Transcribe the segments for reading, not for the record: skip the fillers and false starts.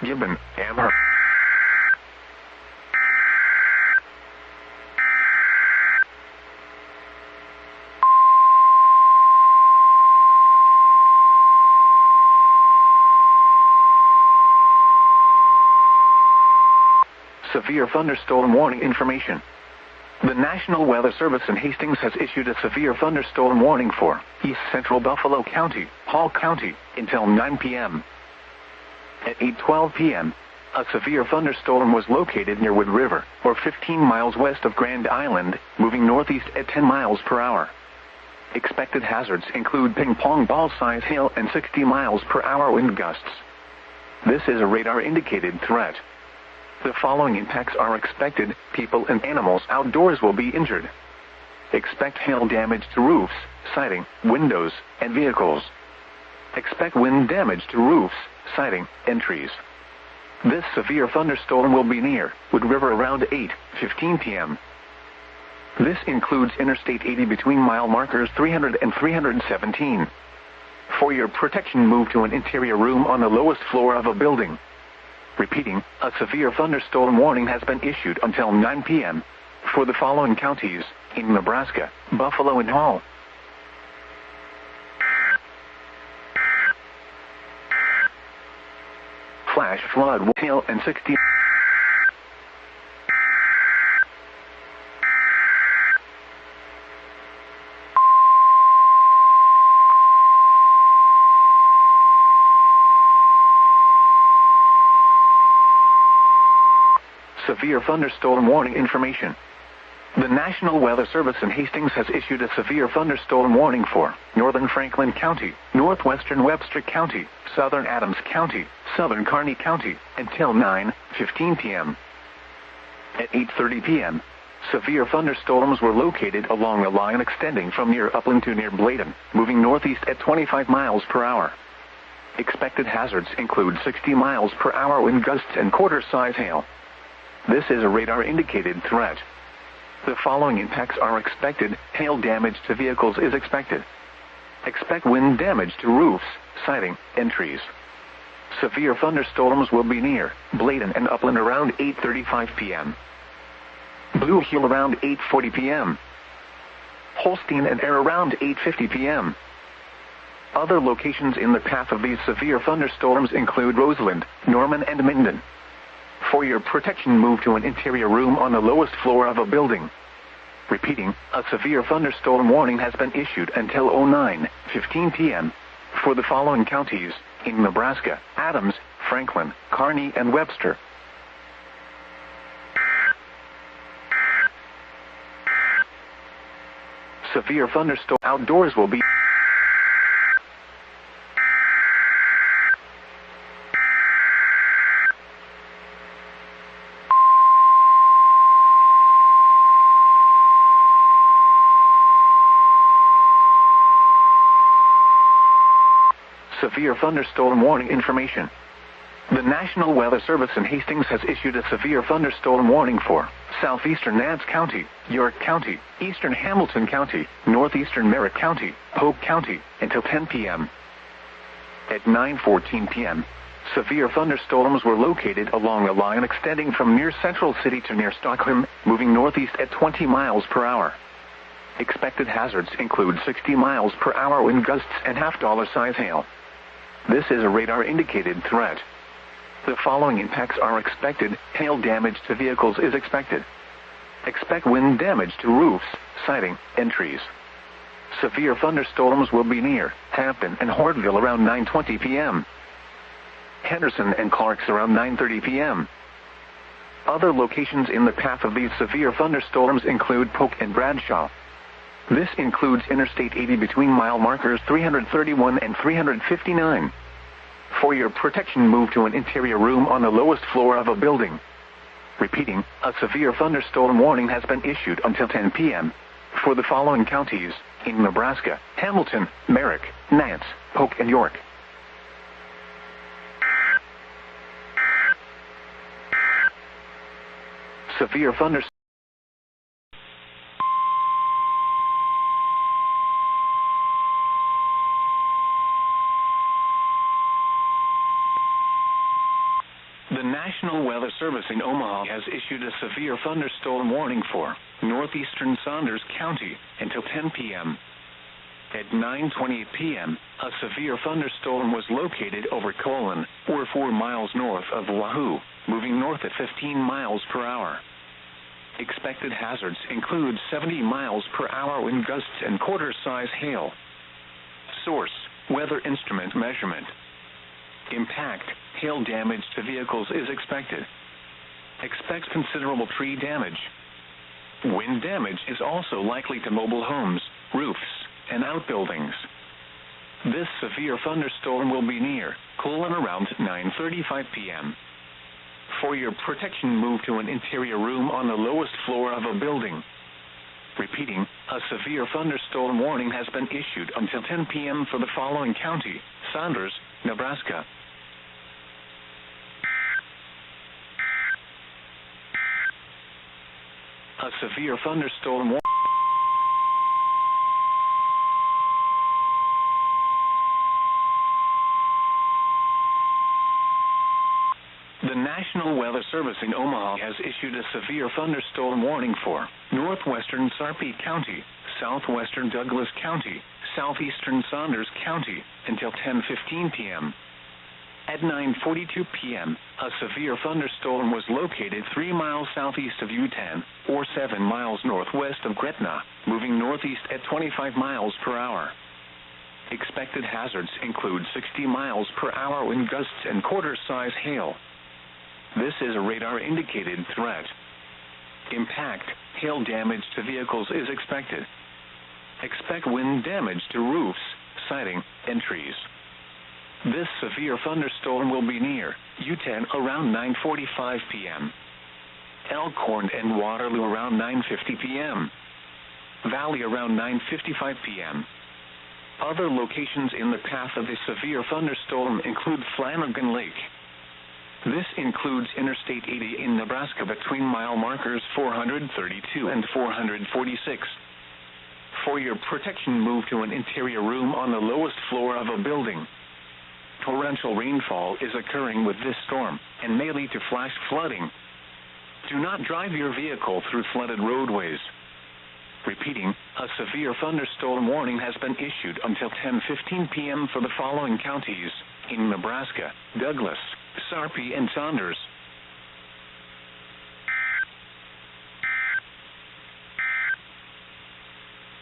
Gibbon, Amherst. Severe thunderstorm warning information. The National Weather Service in Hastings has issued a severe thunderstorm warning for East Central Buffalo County, Hall County, until 9 p.m. At 8:12 p.m., a severe thunderstorm was located near Wood River, or 15 miles west of Grand Island, moving northeast at 10 miles per hour. Expected hazards include ping-pong ball-size hail and 60 miles per hour wind gusts. This is a radar-indicated threat. The following impacts are expected: people and animals outdoors will be injured. Expect hail damage to roofs, siding, windows, and vehicles. Expect wind damage to roofs, siding, and trees. This severe thunderstorm will be near Wood River around 8:15 p.m. This includes Interstate 80 between mile markers 300 and 317. For your protection, move to an interior room on the lowest floor of a building. Repeating, a severe thunderstorm warning has been issued until 9 p.m. for the following counties in Nebraska: Buffalo and Hall. Flash flood, hail, and 60. Severe thunderstorm warning information. The National Weather Service in Hastings has issued a severe thunderstorm warning for northern Franklin County, northwestern Webster County, southern Adams County, southern Kearney County, until 9:15 p.m. At 8:30 p.m., severe thunderstorms were located along a line extending from near Upland to near Bladen, moving northeast at 25 miles per hour. Expected hazards include 60 miles per hour wind gusts and quarter-size hail. This is a radar-indicated threat. The following impacts are expected: hail damage to vehicles is expected. Expect wind damage to roofs, siding, and trees. Severe thunderstorms will be near Bladen and Upland around 8:35 p.m. Blue Hill around 8:40 p.m. Holstein and Air around 8:50 p.m. Other locations in the path of these severe thunderstorms include Roseland, Norman, and Minden. For your protection, move to an interior room on the lowest floor of a building. Repeating, a severe thunderstorm warning has been issued until 9:15 p.m. for the following counties in Nebraska: Adams, Franklin, Kearney, and Webster. Severe thunderstorm outdoors will be severe thunderstorm warning information. The National Weather Service in Hastings has issued a severe thunderstorm warning for southeastern Nance County, York County, eastern Hamilton County, northeastern Merritt County, Polk County, until 10 p.m. At 9:14 p.m., severe thunderstorms were located along a line extending from near Central City to near Stockholm, moving northeast at 20 miles per hour. Expected hazards include 60 miles per hour wind gusts and half-dollar-size hail. This is a radar-indicated threat. The following impacts are expected: hail damage to vehicles is expected. Expect wind damage to roofs, siding, and trees. Severe thunderstorms will be near Hampton and Hortville around 9:20 p.m. Henderson and Clarks around 9:30 p.m. Other locations in the path of these severe thunderstorms include Polk and Bradshaw. This includes Interstate 80 between mile markers 331 and 359. For your protection, move to an interior room on the lowest floor of a building. Repeating, a severe thunderstorm warning has been issued until 10 p.m. for the following counties in Nebraska: Hamilton, Merrick, Nance, Polk, and York. Severe thunderstorm. The National Weather Service in Omaha has issued a severe thunderstorm warning for northeastern Saunders County until 10 p.m. At 9:28 p.m., a severe thunderstorm was located over Colon, or 4 miles north of Wahoo, moving north at 15 miles per hour. Expected hazards include 70 miles per hour wind gusts and quarter-size hail. Source: Weather Instrument Measurement. Impact: hail damage to vehicles is expected. Expects considerable tree damage. Wind damage is also likely to mobile homes, roofs, and outbuildings. This severe thunderstorm will be near Colon around 9:35 p.m. For your protection, move to an interior room on the lowest floor of a building. Repeating, a severe thunderstorm warning has been issued until 10 p.m. for the following county: Saunders, Nebraska. A severe thunderstorm warning. The National Weather Service in Omaha has issued a severe thunderstorm warning for northwestern Sarpy County, southwestern Douglas County, southeastern Saunders County until 10:15 p.m. At 9:42 p.m., a severe thunderstorm was located 3 miles southeast of U10, or 7 miles northwest of Gretna, moving northeast at 25 miles per hour. Expected hazards include 60 miles per hour wind gusts and quarter-size hail. This is a radar-indicated threat. Impact: hail damage to vehicles is expected. Expect wind damage to roofs, siding, and trees. This severe thunderstorm will be near U10 around 9:45 p.m. Elkhorn and Waterloo around 9:50 p.m. Valley around 9:55 p.m. Other locations in the path of the severe thunderstorm include Flanagan Lake. This includes Interstate 80 in Nebraska between mile markers 432 and 446. For your protection, move to an interior room on the lowest floor of a building. Torrential rainfall is occurring with this storm and may lead to flash flooding. Do not drive your vehicle through flooded roadways. Repeating, a severe thunderstorm warning has been issued until 10:15 p.m. for the following counties in Nebraska: Douglas, Sarpy, and Saunders.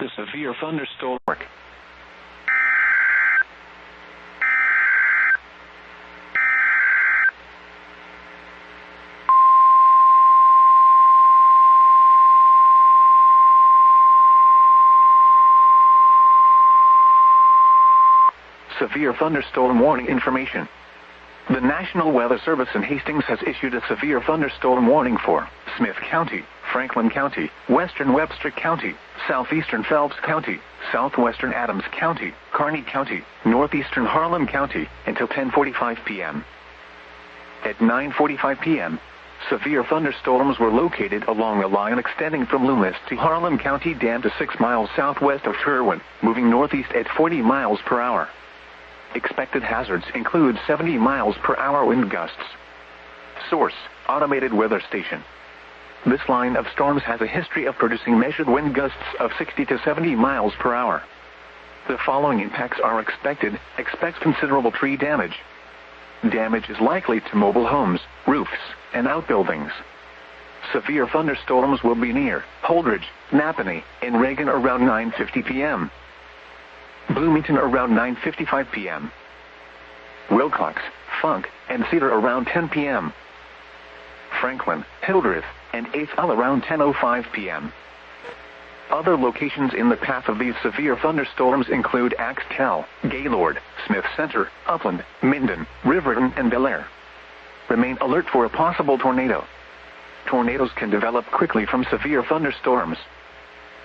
The severe thunderstorm. Severe thunderstorm warning information. The National Weather Service in Hastings has issued a severe thunderstorm warning for Smith County, Franklin County, Western Webster County, Southeastern Phelps County, Southwestern Adams County, Kearney County, Northeastern Harlan County until 10:45 p.m. At 9:45 p.m., severe thunderstorms were located along a line extending from Loomis to Harlan County Dam to 6 miles southwest of Sherwin, moving northeast at 40 miles per hour. Expected hazards include 70 miles per hour wind gusts. Source: Automated Weather Station. This line of storms has a history of producing measured wind gusts of 60 to 70 miles per hour. The following impacts are expected. Expect considerable tree damage. Damage is likely to mobile homes, roofs, and outbuildings. Severe thunderstorms will be near Holdridge, Napanee, and Reagan around 9:50 p.m. Bloomington around 9:55 p.m. Wilcox, Funk, and Cedar around 10 p.m. Franklin, Hildreth, and Eighthall around 10:05 p.m. Other locations in the path of these severe thunderstorms include Axtell, Gaylord, Smith Center, Upland, Minden, Riverton, and Bellaire. Remain alert for a possible tornado. Tornadoes can develop quickly from severe thunderstorms.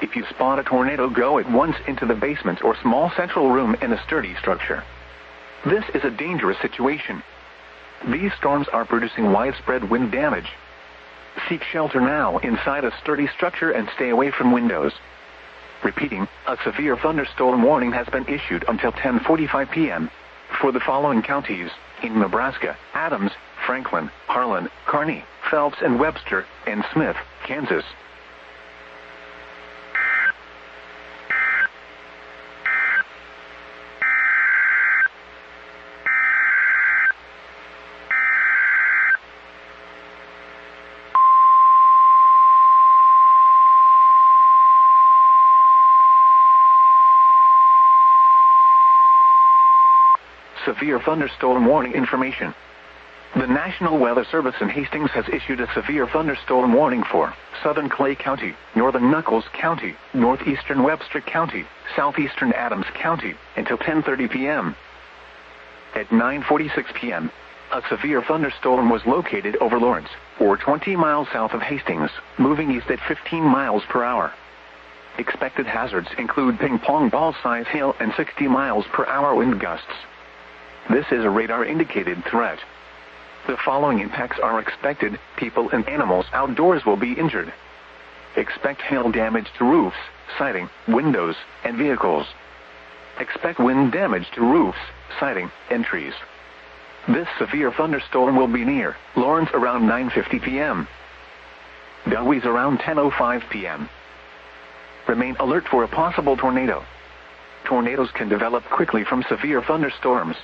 If you spot a tornado, go at once into the basement or small central room in a sturdy structure. This is a dangerous situation. These storms are producing widespread wind damage. Seek shelter now inside a sturdy structure and stay away from windows. Repeating, a severe thunderstorm warning has been issued until 10:45 p.m. for the following counties in Nebraska: Adams, Franklin, Harlan, Kearney, Phelps and Webster, and Smith, Kansas. Severe thunderstorm warning information. The National Weather Service in Hastings has issued a severe thunderstorm warning for southern Clay County, northern Nuckolls County, northeastern Webster County, southeastern Adams County, until 10:30 p.m. At 9:46 p.m., a severe thunderstorm was located over Lawrence, or 20 miles south of Hastings, moving east at 15 miles per hour. Expected hazards include ping-pong ball-size hail and 60 miles per hour wind gusts. This is a radar-indicated threat. The following impacts are expected: people and animals outdoors will be injured. Expect hail damage to roofs, siding, windows, and vehicles. Expect wind damage to roofs, siding, and trees. This severe thunderstorm will be near Lawrence around 9:50 p.m. Dowie's around 10:05 p.m. Remain alert for a possible tornado. Tornadoes can develop quickly from severe thunderstorms.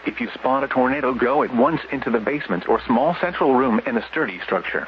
If you spot a tornado, go at once into the basement or small central room in a sturdy structure.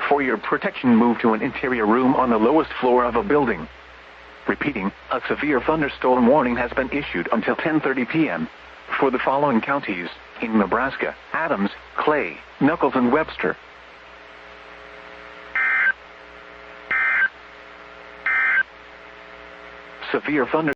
For your protection, move to an interior room on the lowest floor of a building. Repeating, a severe thunderstorm warning has been issued until 10:30 p.m. for the following counties in Nebraska: Adams, Clay, Nuckolls, and Webster. Severe thunder